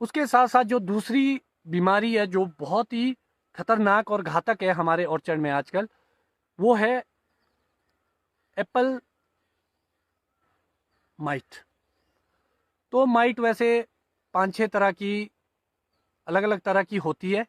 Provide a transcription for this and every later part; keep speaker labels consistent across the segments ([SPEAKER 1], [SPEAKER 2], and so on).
[SPEAKER 1] उसके साथ साथ जो दूसरी बीमारी है जो बहुत ही खतरनाक और घातक है हमारे ऑर्चर्ड में आजकल, वो है एप्पल माइट। तो माइट वैसे 5-6 तरह की, अलग अलग तरह की होती है।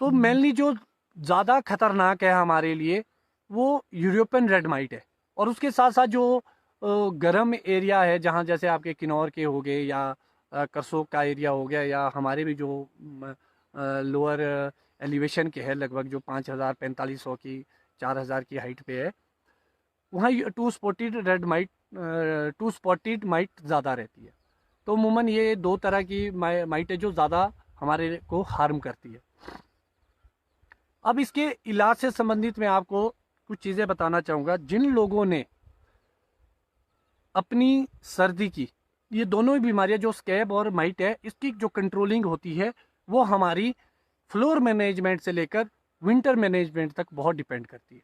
[SPEAKER 1] तो मेनली जो ज़्यादा खतरनाक है हमारे लिए वो यूरोपियन रेड माइट है। और उसके साथ साथ जो गर्म एरिया है, जहाँ जैसे आपके किन्नौर के हो गए या करसोग का एरिया हो गया, या हमारे भी जो लोअर एलिवेशन के है, लगभग जो 5,000-4,500 की 4,000 की हाइट पे है, वहाँ टू स्पॉटेड माइट ज़्यादा रहती है। तो अमूमन ये दो तरह की माइट है जो ज़्यादा हमारे को हार्म करती है। अब इसके इलाज से संबंधित मैं आपको कुछ चीज़ें बताना चाहूँगा। जिन लोगों ने अपनी सर्दी की, ये दोनों ही बीमारियां जो स्कैब और माइट है, इसकी जो कंट्रोलिंग होती है वो हमारी फ्लोर मैनेजमेंट से लेकर विंटर मैनेजमेंट तक बहुत डिपेंड करती है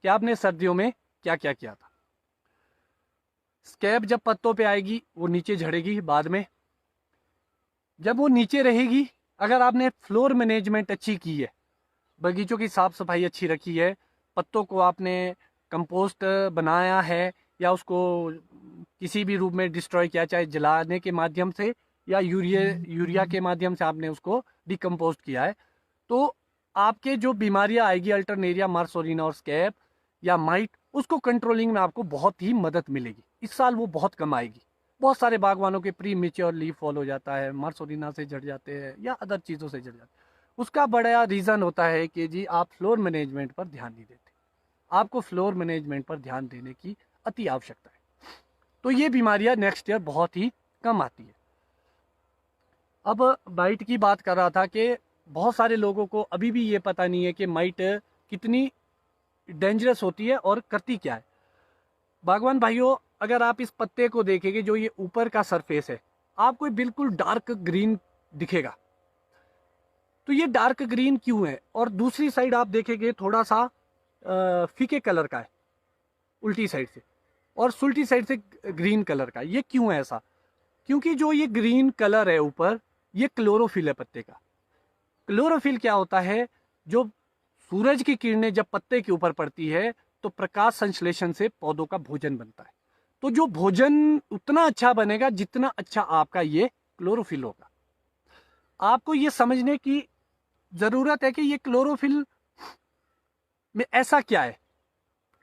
[SPEAKER 1] कि आपने सर्दियों में क्या क्या किया था। स्कैब जब पत्तों पे आएगी वो नीचे झड़ेगी बाद में। जब वो नीचे रहेगी, अगर आपने फ्लोर मैनेजमेंट अच्छी की है, बगीचों की साफ सफाई अच्छी रखी है, पत्तों को आपने कंपोस्ट बनाया है या उसको किसी भी रूप में डिस्ट्रॉय किया, चाहे जलाने के माध्यम से या यूरिया के माध्यम से आपने उसको डिकम्पोस्ट किया है, तो आपके जो बीमारियां आएगी अल्टरनेरिया, मार्सोलिना और स्कैब या माइट, उसको कंट्रोलिंग में आपको बहुत ही मदद मिलेगी। इस साल वो बहुत कम आएगी। बहुत सारे बागवानों के प्री मेच्योर लीफ फॉल हो जाता है, मार्सोलिना से झड़ जाते हैं या अदर चीज़ों से झड़ जाते हैं। उसका बड़ा रीज़न होता है कि जी आप फ्लोर मैनेजमेंट पर ध्यान नहीं देते। आपको फ्लोर मैनेजमेंट पर ध्यान देने की अति आवश्यकता है। तो ये बीमारियां नेक्स्ट ईयर बहुत ही कम आती है। अब माइट की बात कर रहा था कि बहुत सारे लोगों को अभी भी ये पता नहीं है कि माइट कितनी डेंजरस होती है और करती क्या है। बागवान भाइयों, अगर आप इस पत्ते को देखेंगे, जो ये ऊपर का सरफेस है, आपको बिल्कुल डार्क ग्रीन दिखेगा। तो ये डार्क ग्रीन क्यों है? और दूसरी साइड आप देखेंगे थोड़ा सा फीके कलर का है उल्टी साइड से, और सुल्टी साइड से ग्रीन कलर का। ये क्यों है ऐसा? क्योंकि जो ये ग्रीन कलर है ऊपर, ये क्लोरोफिल है पत्ते का। क्लोरोफिल क्या होता है? जो सूरज की किरणें जब पत्ते के ऊपर पड़ती है तो प्रकाश संश्लेषण से पौधों का भोजन बनता है। तो जो भोजन उतना अच्छा बनेगा जितना अच्छा आपका ये क्लोरोफिल होगा। आपको ये समझने की जरूरत है कि ये क्लोरोफिल में ऐसा क्या है,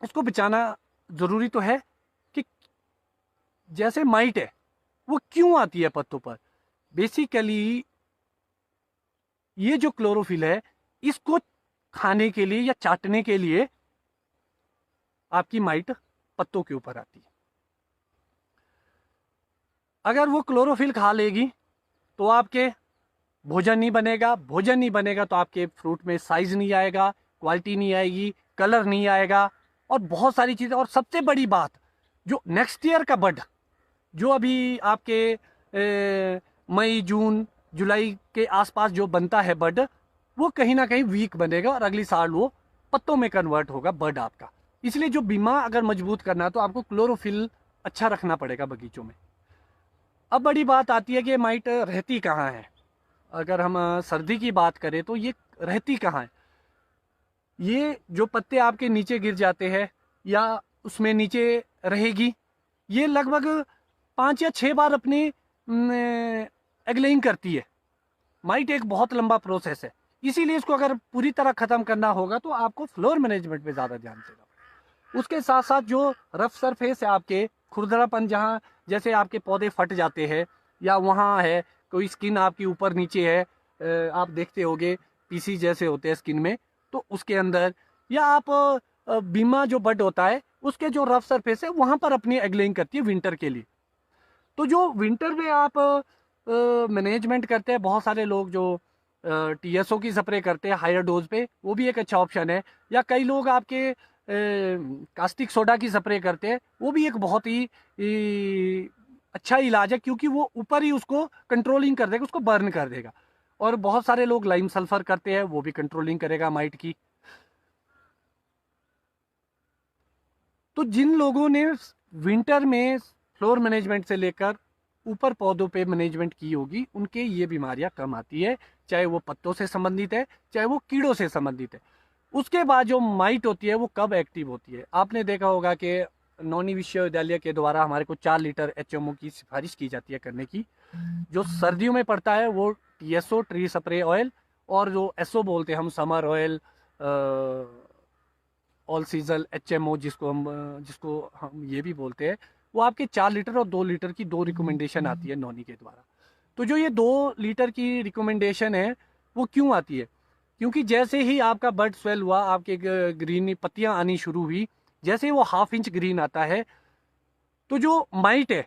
[SPEAKER 1] उसको बचाना जरूरी तो है। कि जैसे माइट है, वो क्यों आती है पत्तों पर? बेसिकली ये जो क्लोरोफिल है, इसको खाने के लिए या चाटने के लिए आपकी माइट पत्तों के ऊपर आती है। अगर वो क्लोरोफिल खा लेगी तो आपके भोजन नहीं बनेगा, भोजन नहीं बनेगा तो आपके फ्रूट में साइज नहीं आएगा, क्वालिटी नहीं आएगी, कलर नहीं आएगा, और बहुत सारी चीज़ें। और सबसे बड़ी बात, जो नेक्स्ट ईयर का बड, जो अभी आपके मई जून जुलाई के आसपास जो बनता है बड, वो कहीं ना कहीं वीक बनेगा और अगली साल वो पत्तों में कन्वर्ट होगा बड आपका। इसलिए जो बीमा अगर मजबूत करना है तो आपको क्लोरोफिल अच्छा रखना पड़ेगा बगीचों में। अब बड़ी बात आती है कि माइट रहती कहाँ है। अगर हम सर्दी की बात करें तो ये रहती कहाँ है? ये जो पत्ते आपके नीचे गिर जाते हैं या उसमें नीचे रहेगी, ये लगभग 5 या 6 बार अपनी एगलेइंग करती है। माइट एक बहुत लंबा प्रोसेस है, इसीलिए इसको अगर पूरी तरह खत्म करना होगा तो आपको फ्लोर मैनेजमेंट पे ज़्यादा ध्यान देना पड़ेगा। उसके साथ साथ जो रफ सरफेस है आपके, खुरदरापन, जहाँ जैसे आपके पौधे फट जाते हैं या वहाँ है कोई स्किन आपकी ऊपर नीचे है, आप देखते होगे पीसी जैसे होते हैं स्किन में, तो उसके अंदर, या आप बीमा जो बड होता है उसके जो रफ सरफेस है वहाँ पर अपनी एग्लेइंग करती है विंटर के लिए। तो जो विंटर में आप मैनेजमेंट करते हैं, बहुत सारे लोग जो टीएसओ की स्प्रे करते हैं हायर डोज पे, वो भी एक अच्छा ऑप्शन है। या कई लोग आपके कास्टिक सोडा की स्प्रे करते हैं, वो भी एक बहुत ही अच्छा इलाज है, क्योंकि वो ऊपर ही उसको कंट्रोलिंग कर देगा, उसको बर्न कर देगा। और बहुत सारे लोग लाइम सल्फर करते हैं, वो भी कंट्रोलिंग करेगा माइट की। तो जिन लोगों ने विंटर में फ्लोर मैनेजमेंट से लेकर ऊपर पौधों पे मैनेजमेंट की होगी उनके ये बीमारियां कम आती है, चाहे वो पत्तों से संबंधित है चाहे वो कीड़ों से संबंधित है। उसके बाद जो माइट होती है वो कब एक्टिव होती है, आपने देखा होगा कि नौनी विश्वविद्यालय के द्वारा हमारे को 4 लीटर एचएमओ की सिफारिश की जाती है करने की। जो सर्दियों में पड़ता है वो टीएसओ ट्री स्प्रे ऑयल, और जो एसओ बोलते हैं हम summer oil, all season HMO जिसको हम ये भी बोलते हैं, वो आपके 4 लीटर और 2 लीटर की 2 रिकमेंडेशन आती है नौनी के द्वारा। तो जो ये 2 लीटर की रिकमेंडेशन है वो क्यों आती है, क्योंकि जैसे ही आपका बर्ड स्वेल हुआ, आपके ग्रीन पत्तियां आनी शुरू हुई, जैसे ही वो 1/2 इंच ग्रीन आता है, तो जो माइट है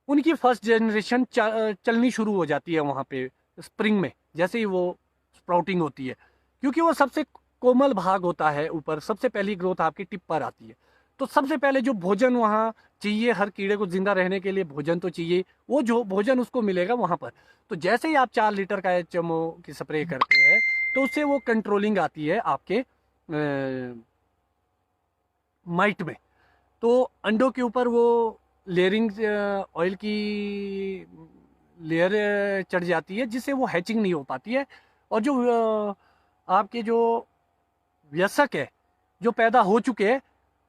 [SPEAKER 1] उनकी फर्स्ट जनरेशन चलनी शुरू हो जाती है वहाँ पे स्प्रिंग में, जैसे ही वो स्प्राउटिंग होती है, क्योंकि वो सबसे कोमल भाग होता है, ऊपर सबसे पहली ग्रोथ आपकी टिप पर आती है। तो सबसे पहले जो भोजन वहाँ चाहिए, हर कीड़े को जिंदा रहने के लिए भोजन तो चाहिए, वो जो भोजन उसको मिलेगा वहाँ पर। तो जैसे ही आप 4 लीटर का एचएमओ की स्प्रे करते हैं तो उससे वो कंट्रोलिंग आती है आपके माइट में। तो अंडों के ऊपर वो लेयरिंग ऑयल की लेयर चढ़ जाती है, जिससे वो हैचिंग नहीं हो पाती है। और जो आपके जो वयस्क है जो पैदा हो चुके हैं,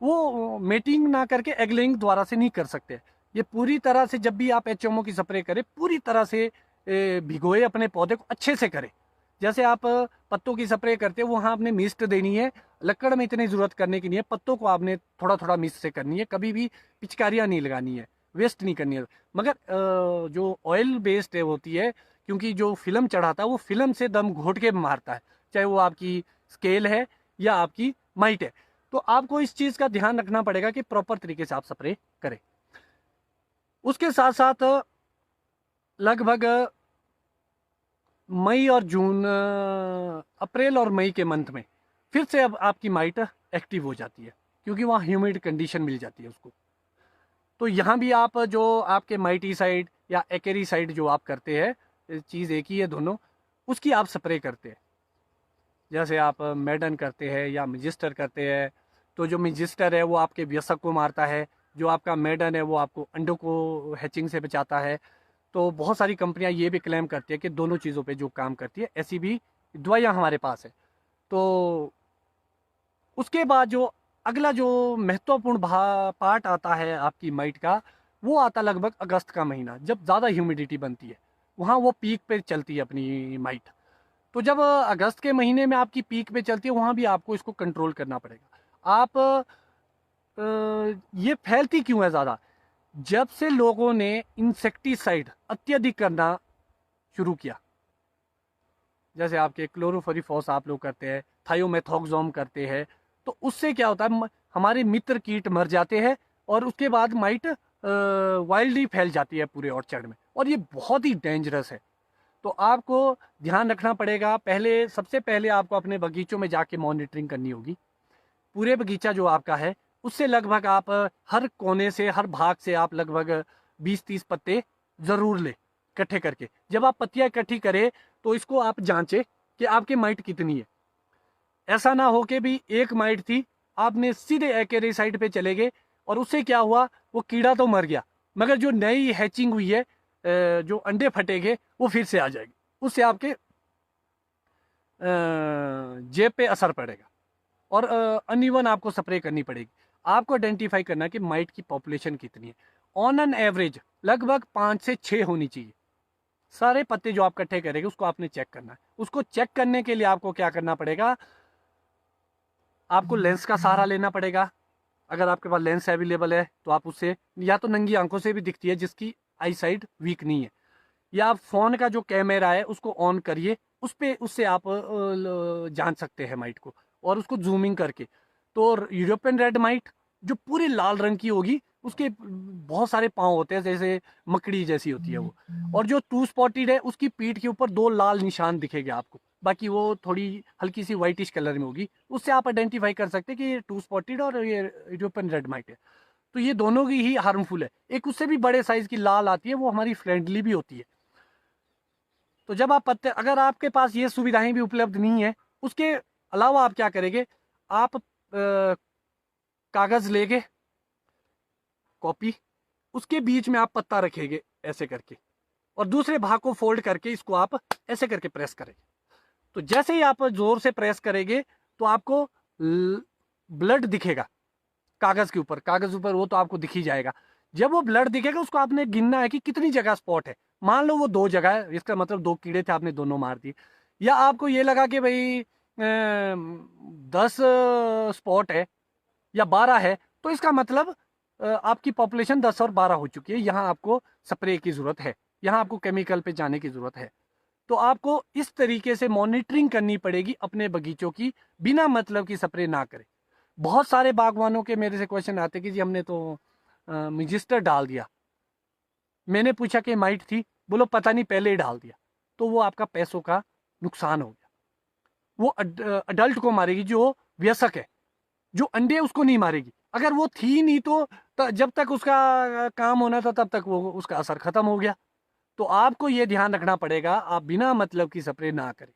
[SPEAKER 1] वो मेटिंग ना करके एग लेइंग द्वारा से नहीं कर सकते। ये पूरी तरह से जब भी आप एचएमओ की स्प्रे करें, पूरी तरह से भिगोए अपने पौधे को अच्छे से करें। जैसे आप पत्तों की स्प्रे करते हो, वहाँ आपने मिस्ट देनी है, लकड़ में इतनी ज़रूरत करने की नहीं है, पत्तों को आपने थोड़ा थोड़ा मिस्ट से करनी है, कभी भी पिचकारियाँ नहीं लगानी है, वेस्ट नहीं करनी है। मगर जो ऑयल बेस्ड होती है, क्योंकि जो फिल्म चढ़ाता है वो फिल्म से दम घोट के मारता है, चाहे वो आपकी स्केल है या आपकी माइट है। तो आपको इस चीज़ का ध्यान रखना पड़ेगा कि प्रॉपर तरीके से आप स्प्रे करें। उसके साथ साथ लगभग मई और जून, अप्रैल और मई के मंथ में फिर से अब आपकी माइट एक्टिव हो जाती है, क्योंकि वहाँ ह्यूमिड कंडीशन मिल जाती है उसको। तो यहाँ भी आप जो आपके माइटीसाइड या एक्रेसीड जो आप करते हैं, चीज़ एक ही है दोनों, उसकी आप स्प्रे करते हैं। जैसे आप मैडन करते हैं या मिजिस्टर करते हैं, तो जो मिजिस्टर है वो आपके वयस्क को मारता है, जो आपका मैडन है वो आपको अंडों को हैचिंग से बचाता है। तो बहुत सारी कंपनियां ये भी क्लेम करती है कि दोनों चीज़ों पे जो काम करती है, ऐसी भी दवाइयाँ हमारे पास है। तो उसके बाद जो अगला जो महत्वपूर्ण पार्ट आता है आपकी माइट का, वो आता लगभग अगस्त का महीना, जब ज़्यादा ह्यूमिडिटी बनती है, वहाँ वो पीक पे चलती है अपनी माइट। तो जब अगस्त के महीने में आपकी पीक पे चलती है, वहाँ भी आपको इसको कंट्रोल करना पड़ेगा। आप ये फैलती क्यों है ज़्यादा, जब से लोगों ने इंसेक्टिसाइड अत्यधिक करना शुरू किया, जैसे आपके क्लोरोफोरिफॉस आप लोग करते हैं, थायोमेथोक्सोम करते हैं, तो उससे क्या होता है, हमारे मित्र कीट मर जाते हैं और उसके बाद माइट वाइल्डली फैल जाती है पूरे ऑर्चर्ड में, और ये बहुत ही डेंजरस है। तो आपको ध्यान रखना पड़ेगा, पहले सबसे पहले आपको अपने बगीचों में जाके मॉनिटरिंग करनी होगी। पूरे बगीचा जो आपका है उससे लगभग आप हर कोने से, हर भाग से आप लगभग 20-30 पत्ते ज़रूर ले इकट्ठे करके। जब आप पत्तियां इकट्ठी करें तो इसको आप जांचें कि आपके माइट कितनी है। ऐसा ना हो कि भी एक माइट थी, आपने सीधे एक्रेसीड पे चले गए और उससे क्या हुआ, वो कीड़ा तो मर गया, मगर जो नई हैचिंग हुई है, जो अंडे फटेंगे वो फिर से आ जाएगी, उससे आपके जेब पे असर पड़ेगा और अनइवन आपको स्प्रे करनी पड़ेगी। आपको आइडेंटिफाई करना है कि माइट की पॉपुलेशन कितनी है। ऑन एन एवरेज लगभग 5 से 6 होनी चाहिए। सारे पत्ते जो आप इकट्ठे करेंगे उसको आपने चेक करना है। उसको चेक करने के लिए आपको क्या करना पड़ेगा, आपको लेंस का सहारा लेना पड़ेगा। अगर आपके पास लेंस अवेलेबल है तो आप उससे, या तो नंगी आंखों से भी दिखती है जिसकी आई साइड वीक नहीं है, या आप फ़ोन का जो कैमरा है उसको ऑन करिए, उससे आप जान सकते हैं माइट को, और उसको जूमिंग करके। तो यूरोपियन रेड माइट जो पूरी लाल रंग की होगी, उसके बहुत सारे पाँव होते हैं, जैसे मकड़ी जैसी होती है वो। और जो टू स्पॉटेड है उसकी पीठ के ऊपर 2 लाल निशान दिखेंगे आपको, बाकी वो थोड़ी हल्की सी वाइटिश कलर में होगी। उससे आप आइडेंटिफाई कर सकते हैं कि ये टू स्पॉटेड और ये यूरोपियन रेड माइट है। तो ये दोनों की ही हार्मफुल है। एक उससे भी बड़े साइज की लाल आती है, वो हमारी फ्रेंडली भी होती है। तो जब आप पत्ते, अगर आपके पास ये सुविधाएं भी उपलब्ध नहीं है, उसके अलावा आप क्या करेंगे, आप कागज लेके, कॉपी, उसके बीच में आप पत्ता रखेंगे, ऐसे करके, और दूसरे भाग को फोल्ड करके इसको आप ऐसे करके प्रेस करेंगे। तो जैसे ही आप जोर से प्रेस करेंगे तो आपको ब्लड दिखेगा कागज के ऊपर, कागज ऊपर वो तो आपको दिख ही जाएगा। जब वो ब्लड दिखेगा उसको आपने गिनना है कि कितनी जगह स्पॉट है। मान लो वो 2 जगह है, इसका मतलब 2 कीड़े थे, आपने दोनों मार दिए। या आपको ये लगा कि भाई 10 स्पॉट है या 12 है, तो इसका मतलब आपकी पॉपुलेशन 10 और 12 हो चुकी है। यहाँ आपको स्प्रे की जरूरत है, यहाँ आपको केमिकल पे जाने की जरूरत है। तो आपको इस तरीके से मॉनिटरिंग करनी पड़ेगी अपने बगीचों की, बिना मतलब की स्प्रे ना करें। बहुत सारे बागवानों के मेरे से क्वेश्चन आते कि जी हमने तो मैजिस्टर डाल दिया, मैंने पूछा कि माइट थी, बोलो पता नहीं पहले ही डाल दिया। तो वो आपका पैसों का नुकसान हो गया। वो अडल्ट को मारेगी, जो वयस्क है, जो अंडे उसको नहीं मारेगी। अगर वो थी नहीं तो जब तक उसका काम होना था तब तक वो उसका असर खत्म हो गया। तो आपको ये ध्यान रखना पड़ेगा, आप बिना मतलब की स्प्रे ना करें,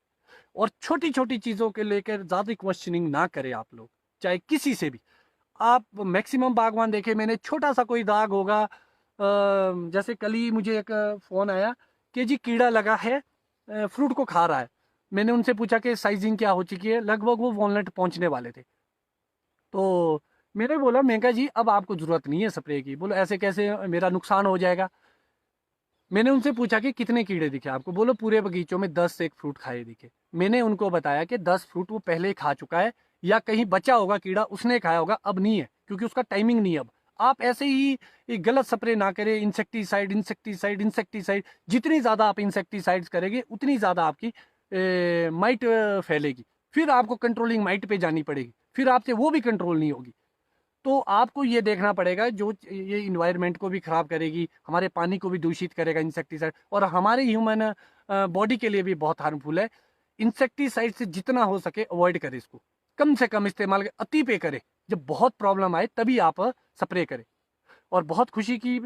[SPEAKER 1] और छोटी छोटी चीजों के लेकर ज्यादा क्वेश्चनिंग ना करें आप लोग, चाहे किसी से भी। आप मैक्सिमम बागवान देखे मैंने, छोटा सा कोई दाग होगा, जैसे कल ही मुझे एक फोन आया कि जी कीड़ा लगा है, फ्रूट को खा रहा है। मैंने उनसे पूछा कि साइजिंग क्या हो चुकी है, लगभग वो वॉलनट पहुंचने वाले थे। तो मैंने बोला, मैं कहा जी अब आपको जरूरत नहीं है स्प्रे की। बोलो ऐसे कैसे, मेरा नुकसान हो जाएगा। मैंने उनसे पूछा कि कितने कीड़े दिखे आपको, बोलो पूरे बगीचों में 10 एक फ्रूट खाए दिखे। मैंने उनको बताया कि 10 फ्रूट वो पहले ही खा चुका है, या कहीं बचा होगा कीड़ा उसने खाया होगा, अब नहीं है क्योंकि उसका टाइमिंग नहीं है अब। आप ऐसे ही गलत स्प्रे ना करें, इंसेक्टिसाइड इंसेक्टिसाइड इंसेक्टिसाइड, जितनी ज्यादा आप इंसेक्टिसाइड्स करेंगे उतनी ज्यादा आपकी माइट फैलेगी। फिर आपको कंट्रोलिंग माइट पे जानी पड़ेगी, फिर आपसे वो भी कंट्रोल नहीं होगी। तो आपको ये देखना पड़ेगा, जो ये इन्वायरमेंट को भी खराब करेगी, हमारे पानी को भी दूषित करेगा इंसेक्टिसाइड, और हमारे ह्यूमन बॉडी के लिए भी बहुत हार्मफुल है। इंसेक्टिसाइड से जितना हो सके अवॉइड करें इसको, कम से कम इस्तेमाल करें, अति पे करें। जब बहुत प्रॉब्लम आए तभी आप स्प्रे करें। और बहुत खुशी की